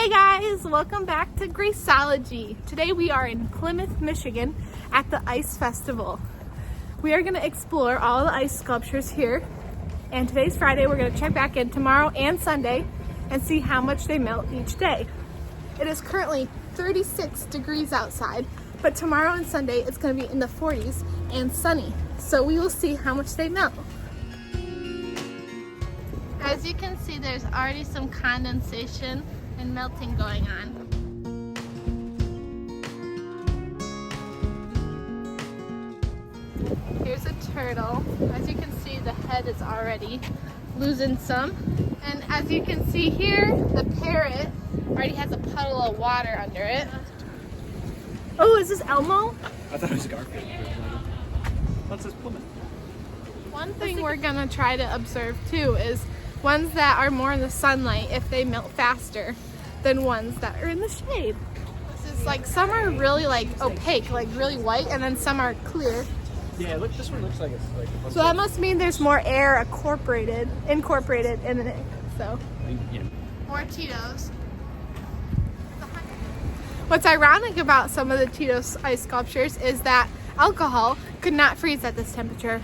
Hey guys, welcome back to Graceology. Today we are in Plymouth, Michigan at the Ice Festival. We are going to explore all the ice sculptures here, and today's Friday. We're going to check back in tomorrow and Sunday and see how much they melt each day. It is currently 36 degrees outside, but tomorrow and Sunday it's going to be in the 40s and sunny, so we will see how much they melt. As you can see, there's already some condensation and melting going on. Here's a turtle. As you can see, the head is already losing some. And as you can see here, the parrot already has a puddle of water under it. Oh, is this Elmo? I thought it was Garfield. What's this Plymouth? One thing we're gonna try to observe too is ones that are more in the sunlight, if they melt faster than ones that are in the shade. This is like, some are really like opaque, like really white, and then some are clear. Yeah, look, this one looks like it's like. So that must mean there's more air incorporated in it. So. Yeah. More Tito's. What's ironic about some of the Tito's ice sculptures is that alcohol could not freeze at this temperature.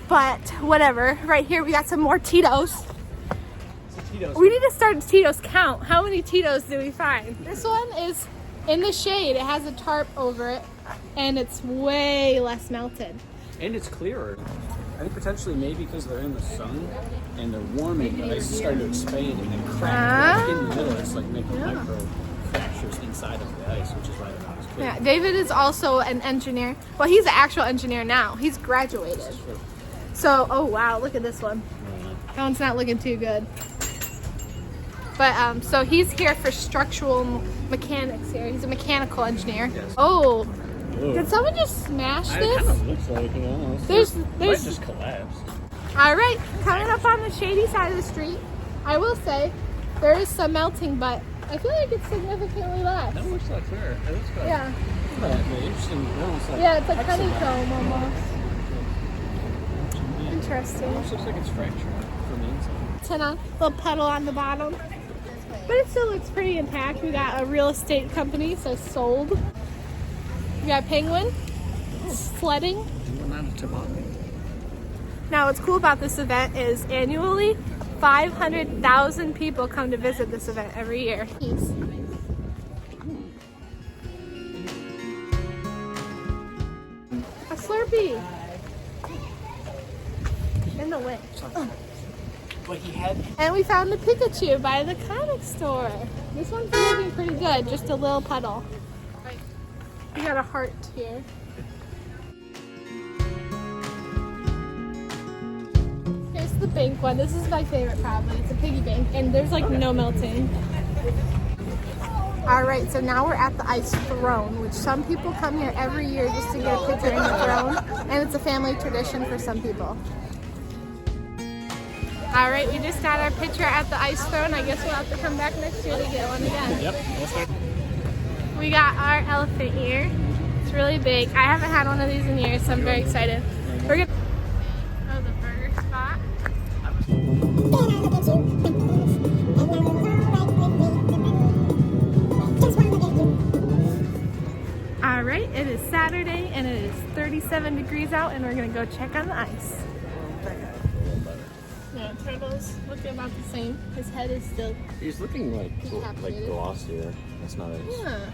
But whatever. Right here we got some more Tito's. We need to start a Tito's count. How many Tito's do we find? This one is in the shade. It has a tarp over it, and it's way less melted. And it's clearer. I think potentially maybe because they're in the sun and they're warming, the ice is starting to expand and then crack. Like in the middle, it's like making micro fractures inside of the ice, which is why they're not as clear. Yeah, David is also an engineer. Well, he's an actual engineer now. He's graduated. So, oh wow, look at this one. That one's not looking too good. But, so he's here for structural mechanics here. He's a mechanical engineer. Yes. Oh, did someone just smash this? It kind of looks like it almost. There's It just collapsed. All right, coming up on the shady side of the street, I will say there is some melting, but I feel like it's significantly less. That looks like clear. It looks good. Yeah. Interesting. Yeah, it's like honeycomb almost. Interesting. It almost looks like it's fractured from the inside. It's a little puddle on the bottom, but it still looks pretty intact. We got a real estate company, so sold. We got penguin sledding. Now, what's cool about this event is annually 500,000 people come to visit this event every year. Peace. A Slurpee. In the way. But he had. And we found a Pikachu by the comic store. This one's looking pretty good, just a little puddle. We got a heart here. Here's the bank one. This is my favorite probably. It's a piggy bank, and there's like no melting. Alright, so now we're at the ice throne, which some people come here every year just to get a picture in the throne, and it's a family tradition for some people. All right, we just got our picture at the ice throne. I guess we'll have to come back next year to get one again. Yep. We got our elephant ear. It's really big. I haven't had one of these in years, so I'm very excited. We're gonna go to the burger spot. All right, it is Saturday and it is 37 degrees out, and we're gonna go check on the ice. Yeah, turtle's looking about the same. His head is still. He's looking like glossier. That's not it. Yeah.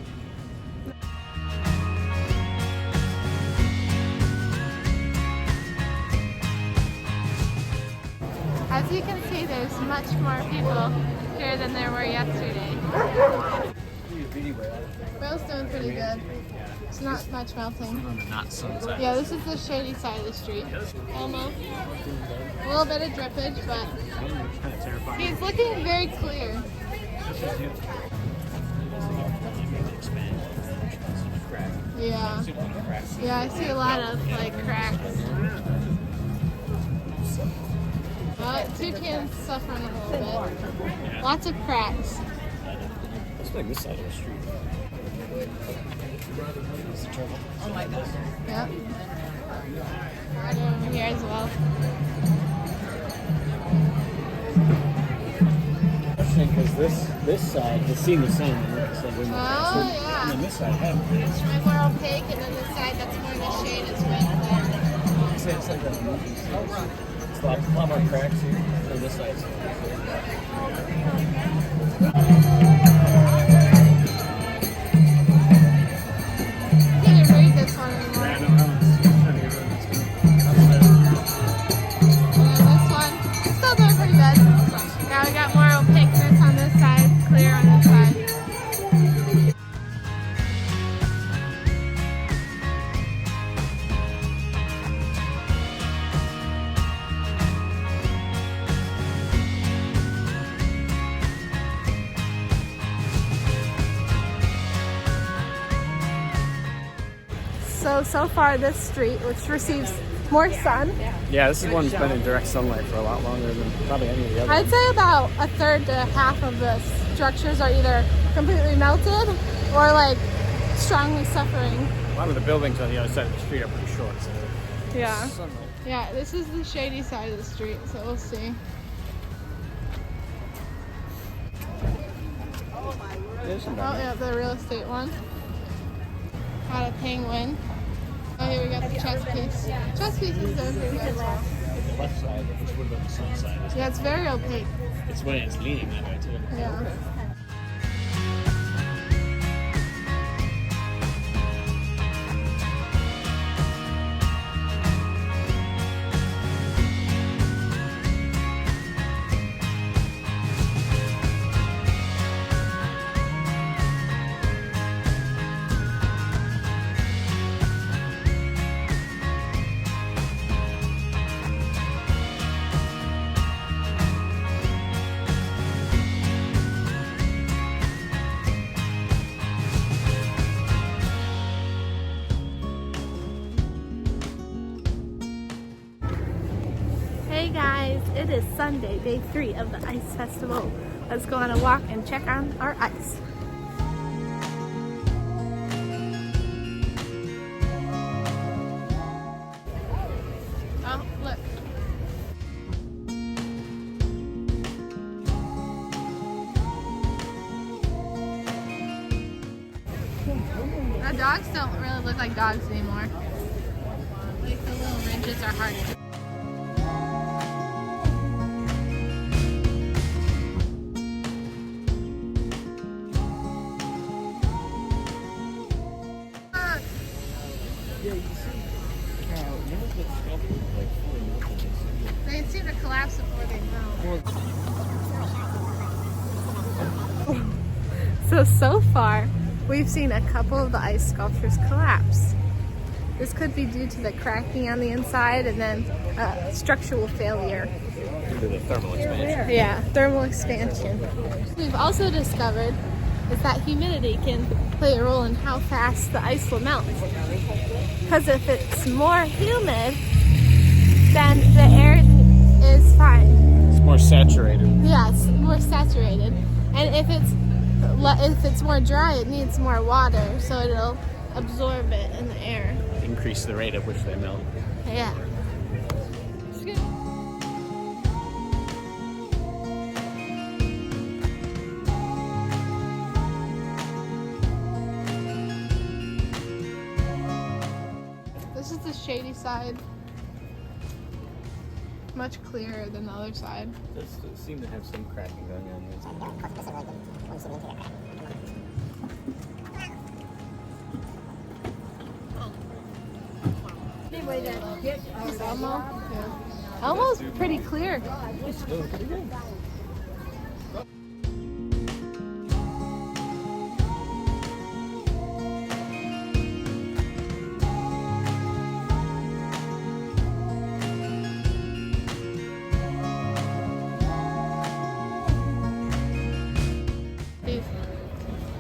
As you can see, there's much more people here than there were yesterday. Whale's doing pretty good. It's not much melting. Yeah, this is the shady side of the street. Almost. A little bit of drippage, but he's looking very clear. Yeah. Yeah, I see a lot of like cracks. Toucan's suffering a little bit. Lots of cracks. It's like this side of the street. Oh my god. Yep. Right over here as well. I think because this side has seen the sun and it's like wind. yeah. And then this side hasn't. It's more opaque, and then the side that's more in the shade is way clear. It's like that movie. It's a lot more cracks here. And this side's Can't even read this one anymore. I know, And then this one, still doing pretty good. Now we got more opaqueness on this side, clear on this side. So far this street, which receives more sun, yeah, this is one that's been in direct sunlight for a lot longer than probably any of the other I'd ones. say about a third to half of the structures are either completely melted or like strongly suffering. A lot of the buildings on the other side of the street are pretty short. So Yeah. sunlight. Yeah, this is the shady side of the street, so we'll see. There's some Oh down there. yeah, the real estate one. Got a penguin. Oh, here we got the chess piece. Chess piece is doing pretty good as well. The left side, which would have been the sun side, Yeah, it's very opaque. it's when it's leaning that way too. Yeah. Hey guys, it is Sunday, day 3 of the Ice Festival. Let's go on a walk and check on our ice. Oh, look. Our dogs don't really look like dogs anymore. Like the little ridges are hard to Yeah, you see, They seem to collapse before they melt. So far, we've seen a couple of the ice sculptures collapse. This could be due to the cracking on the inside and then structural failure. Due to the thermal expansion. Yeah, thermal expansion. We've also discovered is that humidity can play a role in how fast the ice will melt. Because if it's more humid, then the air is fine. It's more saturated. Yeah, it's more saturated. And if it's more dry, it needs more water, so it'll absorb it in the air. Increase the rate at which they melt. Yeah. This is the shady side. Much clearer than the other side. It does seem to have some cracking going on there. It's almost pretty clear. It's doing pretty good.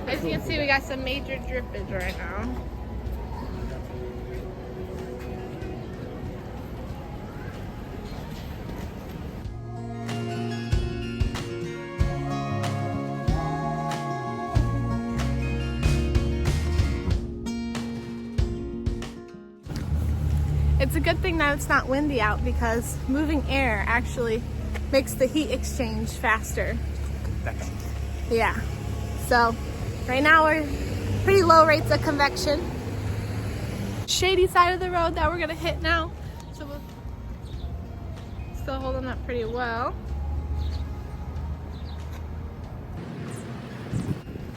As you can see, we got some major drippage right now. It's a good thing that it's not windy out because moving air actually makes the heat exchange faster. Convection. Yeah. So right now we're pretty low rates of convection. Shady side of the road that we're gonna hit now. So we're still holding up pretty well.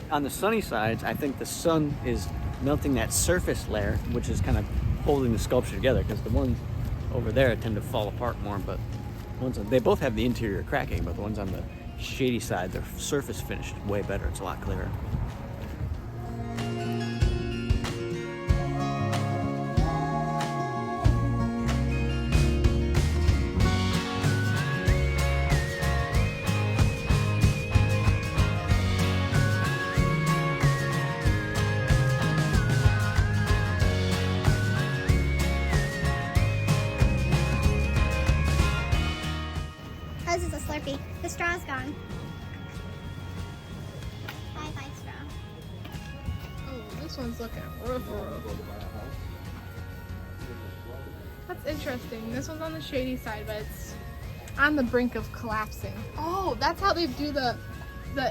On the sunny sides, I think the sun is melting that surface layer, which is kind of holding the sculpture together, because the ones over there tend to fall apart more, but they both have the interior cracking, but the ones on the shady side, their surface finish is way better. It's a lot clearer. Oh, this is a Slurpee. The straw's gone. Bye-bye, straw. Oh, this one's looking rough. That's interesting. This one's on the shady side, but it's on the brink of collapsing. Oh, that's how they do the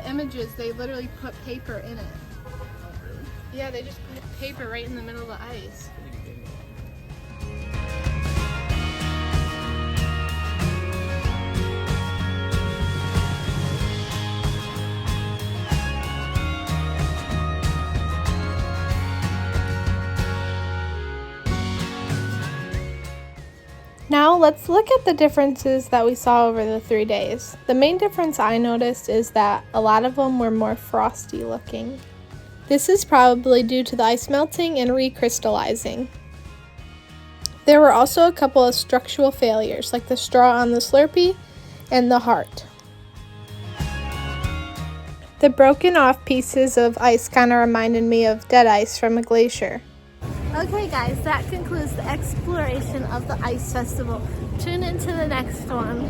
images. They literally put paper in it. Yeah, they just put paper right in the middle of the ice. Now let's look at the differences that we saw over the 3 days. The main difference I noticed is that a lot of them were more frosty looking. This is probably due to the ice melting and recrystallizing. There were also a couple of structural failures, like the straw on the Slurpee and the heart. The broken off pieces of ice kind of reminded me of dead ice from a glacier. Okay guys, that concludes the exploration of the Ice Festival. Tune into the next one.